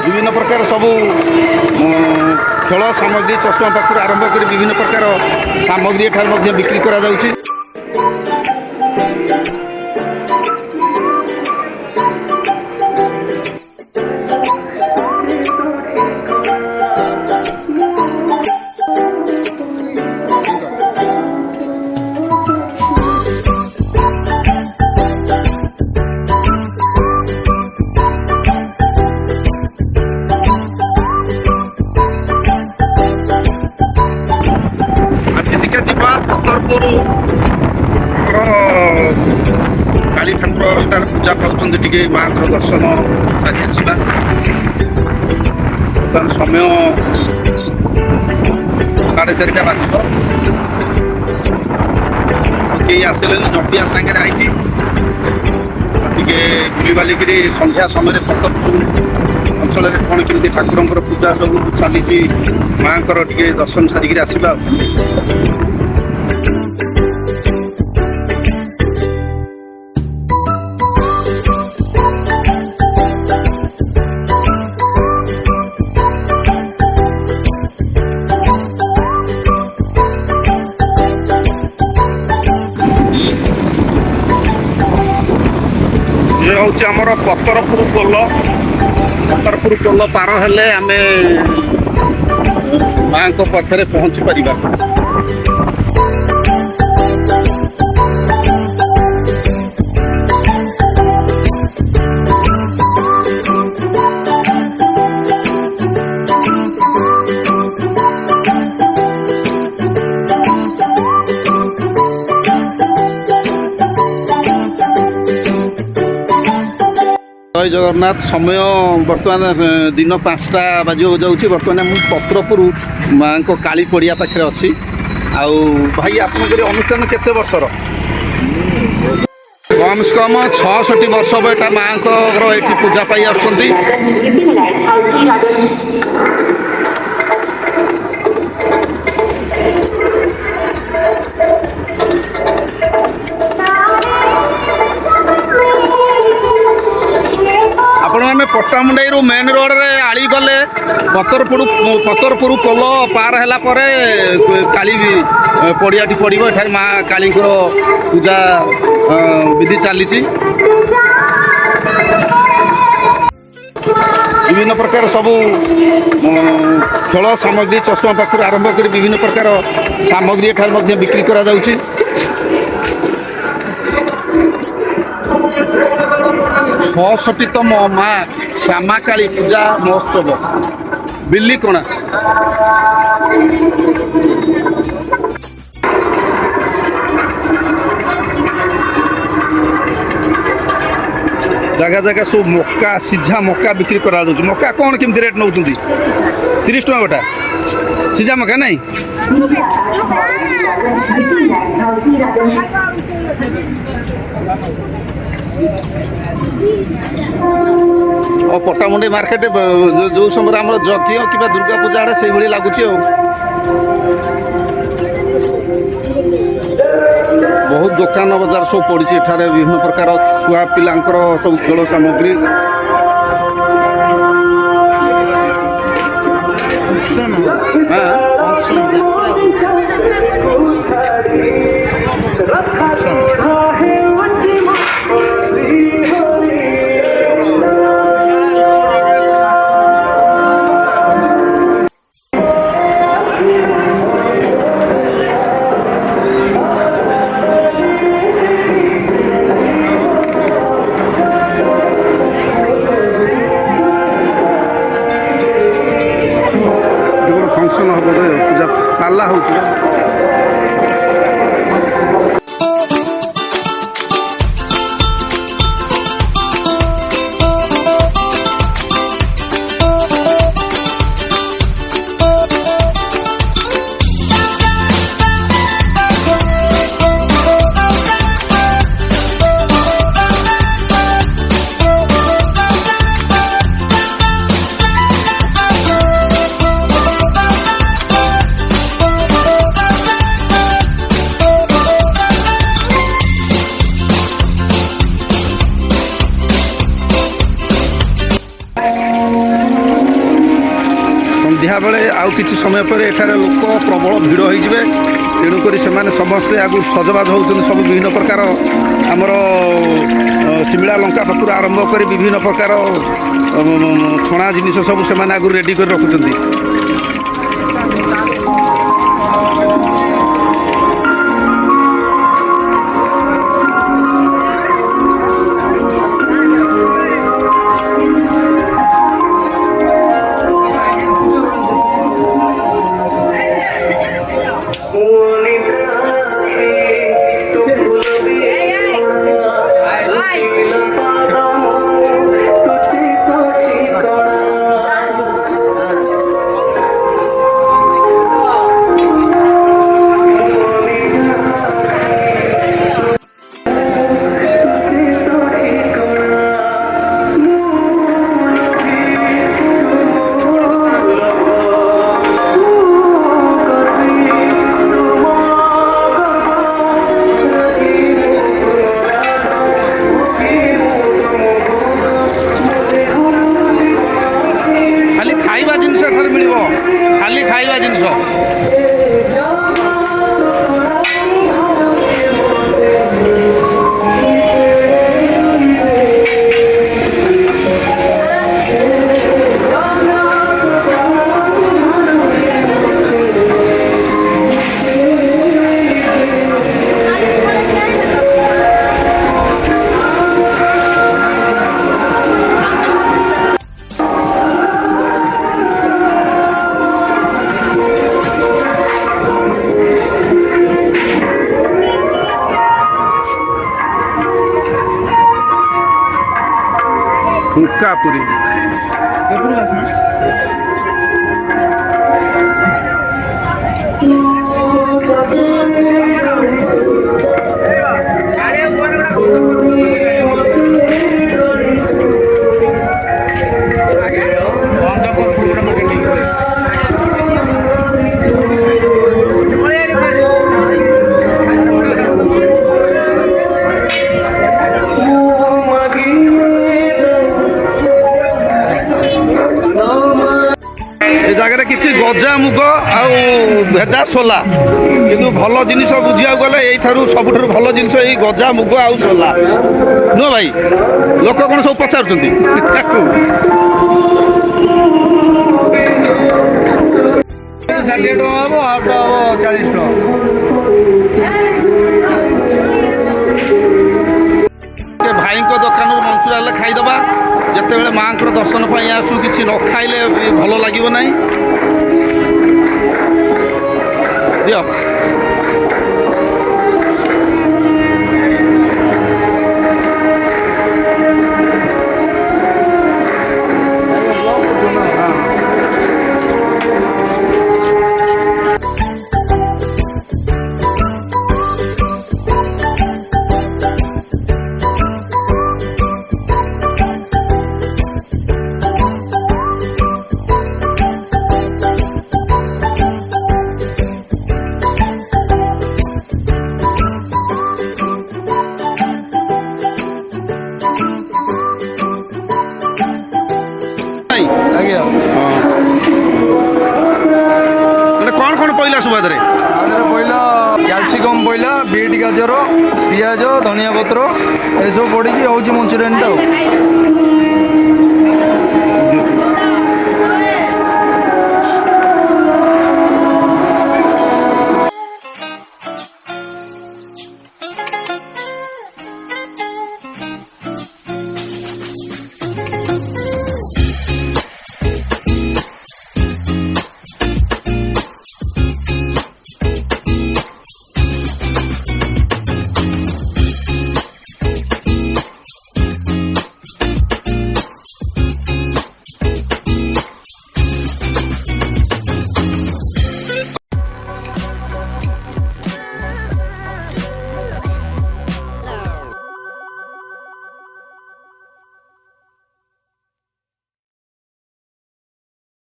विभिन्न प्रकार सबू खेल सामग्री चषमा पाखु आरंभ कर विभिन्न प्रकार सामग्री एठार बिक्री करा जाउछि। काली ठाकुर पूजा पाँच टे माँ दर्शन सारी समय 4:30 बाजिब कई आसले जटिया सागे आई बुली बालिक संध्या समय फतरपुर अंचल कौन केमी ठाकुर पूजा सब चली माँ दर्शन सारिक आसवा। हूँ आमर पतरपुर पोल पार हेले आम माँ को पाखे पहुँची पार। जय जगन्नाथ समय बर्तमान दिन 5टा बाजू जाऊँगी। बर्तमान मुझे पत्रपुर माँ को काली पड़िया पाखे अच्छी आउ भाई आपंकर अनुष्ठान केते वर्षर? कम से कम 66 वर्ष एटा माँ को ये पूजा पाई आसुँच। आपने पट्टामुंडाई मेन रोड रे आली गले पतरपुर पोल पार है काली पड़ियाटी पड़ो एठार माँ काली पूजा विधि चली। विभिन्न प्रकार सबू खेल सामग्री चषमा पाखु आरंभ कर विभिन्न प्रकार सामग्री एठार बिक्री करा जाउछि। 66तम माँ श्यामा काली पूजा महोत्सव बिल्लीकोणा। जगह जगह सब मक्का सीझा मक्का बिक्री करा जाउछि। मक्का कौन केमती रेट नौ 30 टका गोटा सीझा मक्का नहीं। और पट्टामुंडाई मार्केट जो समय आम जज्ञ कि दुर्गा पूजा आड़े से लगुच। बहुत दुकान बजार सब पड़ी विभिन्न प्रकार छुआ पिलांकर सब खेल सामग्री फंक्शन हम पूजा पाला हो। ସନ୍ଧ୍ୟା ବେଳେ ଆଉ କିଛି ସମୟ ପରେ ଏଠାରେ ଲୋକ ପ୍ରବଳ ଭିଡ଼ ହୋଇଯିବେ। ତେଣୁକରି ସେମାନେ ସମସ୍ତେ ଆଗରୁ ସଜବାଜ ହେଉଛନ୍ତି ସବୁ ବିଭିନ୍ନ ପ୍ରକାର ଆମର ଶିମିଳା ଲଙ୍କା ପାଖରୁ ଆରମ୍ଭ କରି ବିଭିନ୍ନ ପ୍ରକାର ଛଣା ଜିନିଷ ସବୁ ସେମାନେ ଆଗରୁ ରେଡ଼ି କରି ରଖୁଛନ୍ତି। ଖାଲି ଖାଇବା ଜିନିଷ ଠୁଙ୍କା ପୁରୀ ଜାଗାରେ କିଛି ଗଜା ମୁଗ ଆଉ ଭେଦା ସୋଲା କିନ୍ତୁ ଭଲ ଜିନିଷ ବୁଝିବାକୁ ଗଲେ ଏଇଠାରୁ ସବୁଠାରୁ ଭଲ ଜିନିଷ ଏଇ ଗଜା ମୁଗ ଆଉ ସୋଲା ନୁହଁ ଭାଇ। ଲୋକ କ'ଣ ସବୁ ପଚାରୁଛନ୍ତି ତାକୁ 60 ଟଙ୍କା ହବ ହାଫ୍ଟା ହବ 40 ଟଙ୍କା। ଭାଇଙ୍କ ଦୋକାନରୁ ମନସୁରା ହେଲେ ଖାଇଦେବା। ଯେତେବେଳେ ମାଆଙ୍କର ଦର୍ଶନ ପାଇଁ ଆସୁ କିଛି ନ ଖାଇଲେ ଭଲ ଲାଗିବ ନାହିଁ। ଦିଅ कौन कौन पहला सुबाद पहला क्याल्सिकम पहला बीट गाजर पियाज धनिया पत्र ये सब पड़ी हूँ मंचुरियन टा।